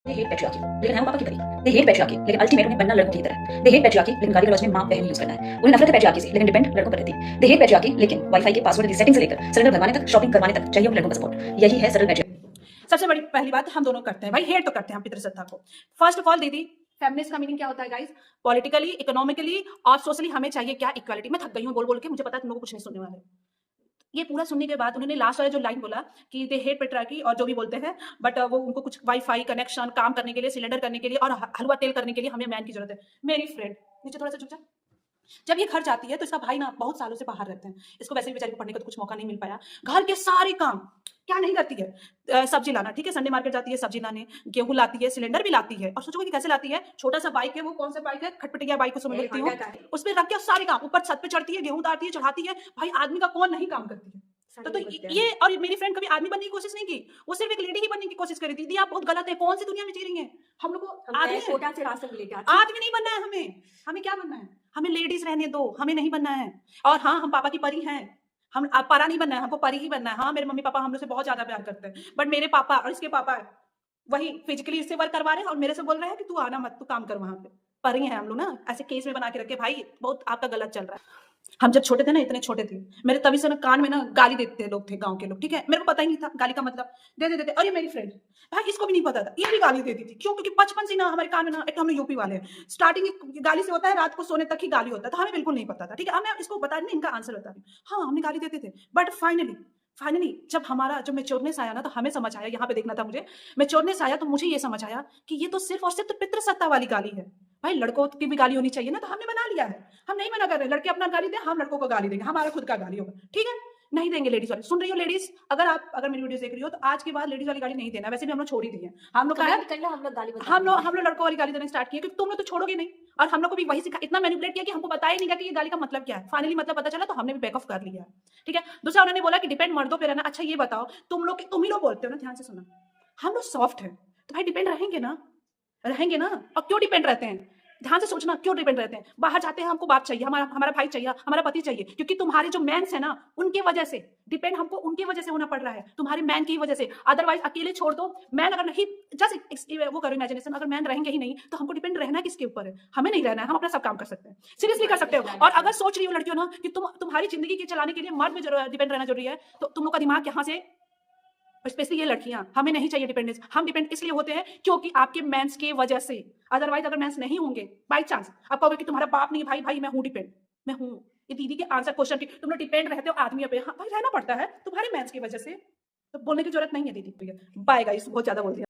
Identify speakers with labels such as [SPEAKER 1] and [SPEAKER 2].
[SPEAKER 1] They hate patriarchy, लेकिन है वो पापा की परी। They hate patriarchy, लेकिन अल्टीमेट उन्हें बनना लड़कों की तरह। They hate patriarchy, लेकिन गाली गलौज में माँ बहन यूज करना है। उन्हें नफरत है patriarchy से, लेकिन डिपेंड लड़कों पर रहती है। They hate patriarchy, लेकिन वाईफाई के पासवर्ड की सेटिंग से लेकर सिलेंडर भरवाने तक, शॉपिंग करवाने तक चाहिए उन्हें लड़कों का सपोर्ट। यही है सरल patriarchy।
[SPEAKER 2] सबसे बड़ी पहली बात हम दोनों करते हैं भाई, हेट तो करते हैं हम पितृसत्ता को। फर्स्ट ऑफ ऑल दीदी, फेमिनिस्ट का मीनिंग क्या होता है गाइस? पॉलिटिकली, इकोनॉमिकली और सोशली हमें चाहिए क्या? इक्वालिटी। मैं थक गई हूँ बोल बोल के, मुझे पता है तुम लोगों को कुछ नहीं सुनने वाले। ये पूरा सुनने के बाद उन्होंने लास्ट वाला जो लाइन बोला कि दे हेट पेट्रार्की और जो भी बोलते हैं, बट वो उनको कुछ वाईफाई कनेक्शन, काम करने के लिए, सिलेंडर करने के लिए और हलवा तेल करने के लिए हमें मैन की जरूरत है। मेरी फ्रेंड नीचे थोड़ा सा झुक जा। जब ये घर जाती है तो इसका भाई ना बहुत सालों से बाहर रहते हैं, इसको वैसे भी बेचारी को पढ़ने का तो कुछ मौका नहीं मिल पाया। घर के सारे काम क्या नहीं करती है? सब्जी लाना, ठीक है, संडे मार्केट जाती है सब्जी लाने, गेहूं लाती है, सिलेंडर भी लाती है। और सोचोगे कि कैसे लाती है? छोटा सा बाइक है, वो कौन सा बाइक है, खटपटिया बाइक उसमें मिलती हूँ, उसमें रख के सारे काम, ऊपर छत पे चढ़ती है, गेहूं उतारती है, चढ़ाती है। भाई आदमी का कौन नहीं काम करती है? तो ये, और मेरी फ्रेंड कभी आदमी बनने की कोशिश नहीं की, वो सिर्फ एक लेडी ही बनने की कोशिश करी। दीदी आप बहुत गलत है, कौन सी दुनिया में जी रही हैं? हम लोग को आदमी नहीं बनना है, हमें क्या बनना है? हमें लेडीज रहने दो, हमें नहीं बनना है। और हाँ, हम पापा की परी हैं, हम परा नहीं बनना है, हमको परी ही बनना है। हाँ, मेरे मम्मी पापा हम लोग से बहुत ज्यादा प्यार करते हैं, बट मेरे पापा और इसके पापा वही फिजिकली इससे वर्क करवा रहे हैं और मेरे से बोल रहे हैं कि तू आना मत, तू काम कर वहां पे। परी हैं हम लोग ना, ऐसे केस में बना के रखे। भाई बहुत आपका गलत चल रहा है। हम जब छोटे थे ना, इतने छोटे थे, मेरे तभी से ना कान में ना गाली देते लोग थे, गांव के लोग, ठीक है, मेरे को पता ही नहीं था गाली का मतलब। दे देते। और ये मेरी फ्रेंड, भाई इसको भी नहीं पता था, ये भी गाली देती थी। क्यों? क्योंकि बचपन से ना हमारे कान में ना, एक तो हम यूपी वाले हैं, स्टार्टिंग गाली से होता है, रात को सोने तक ही गाली होता है, तो हमें बिल्कुल नहीं पता था, ठीक है। हमें इसको बता नहीं, इनका आंसर बता रही। हाँ, हमने गाली देते थे, बट फाइनली जब मेच्योरनेस आया ना, तो हमें समझ आया, यहाँ पे देखना था मुझे, मेच्योरनेस आया तो मुझे ये समझ आया कि ये तो सिर्फ और सिर्फ पितृसत्ता वाली गाली है। भाई लड़कों की भी गाली होनी चाहिए ना, तो हमने बना लिया है। हम नहीं मना कर रहे, लड़के अपना गाली दे, हम लड़कों को गाली देंगे, हमारा खुद का गाली होगा, ठीक है। नहीं देंगे लेडीज वाली। सुन रही हो लेडीज, अगर मेरी वीडियो देख रही हो तो आज के बाद लेडीज वाली गाली नहीं देना। वैसे भी हम लोग छोड़ ही दिए, हम लोग लड़कों वाली गाली देना स्टार्ट किए, क्योंकि तुम लोग तो छोड़ोगे नहीं। और हम लोग को भी वही सिखा, इतना मैनिपुलेट किया कि हमको पता ही नहीं कि ये गाली का मतलब क्या है। फाइनली मतलब पता चला तो हमने भी बैक ऑफ कर लिया, ठीक है। दूसरा उन्होंने बोला कि डिपेंड मर्दों पे रहना। अच्छा ये बताओ, तुम ही लोग बोलते हो ना, ध्यान से सुना, हम लोग सॉफ्ट है तो भाई डिपेंड रहेंगे ना, और क्यों डिपेंड रहते हैं? ध्यान से सोचना, क्यों डिपेंड रहते हैं? बाहर जाते हैं, हमको बाप चाहिए, हमारा भाई चाहिए, हमारा पति चाहिए, क्योंकि तुम्हारे जो मैन्स है ना, उनके वजह से डिपेंड हमको उनकी वजह से होना पड़ रहा है, तुम्हारे मैन की वजह से। अदरवाइज अकेले छोड़ दो, मैन अगर नहीं, जस्ट वो करो इमेजिनेशन, अगर मैन रहेंगे ही नहीं तो हमको डिपेंड रहना किसके ऊपर है? हमें नहीं रहना है, हम अपना सब काम कर सकते हैं, सीरियसली कर सकते हो। और अगर सोच रही हो लड़कियों ना कि तुम्हारी जिंदगी के चलाने के लिए मर्द में डिपेंड रहना जरूरी है, तो तुम लोग का दिमाग यहाँ से, स्पेशली ये लड़कियां, हमें नहीं चाहिए डिपेंडेंस। हम डिपेंड इसलिए होते हैं क्योंकि आपके मेंस के वजह से। अदरवाइज अगर मेंस नहीं होंगे, बाय चांस आप कहोगे कि तुम्हारा बाप नहीं, भाई मैं हूं डिपेंड, मैं हूं। ये दीदी के आंसर क्वेश्चन की, तुम लोग डिपेंड रहते हो आदमी पे। हाँ भाई रहना पड़ता है तुम्हारे मेंस की वजह से, तो बोलने की जरूरत नहीं है दीदी। बाय गाइस, बहुत ज्यादा बोल दिया।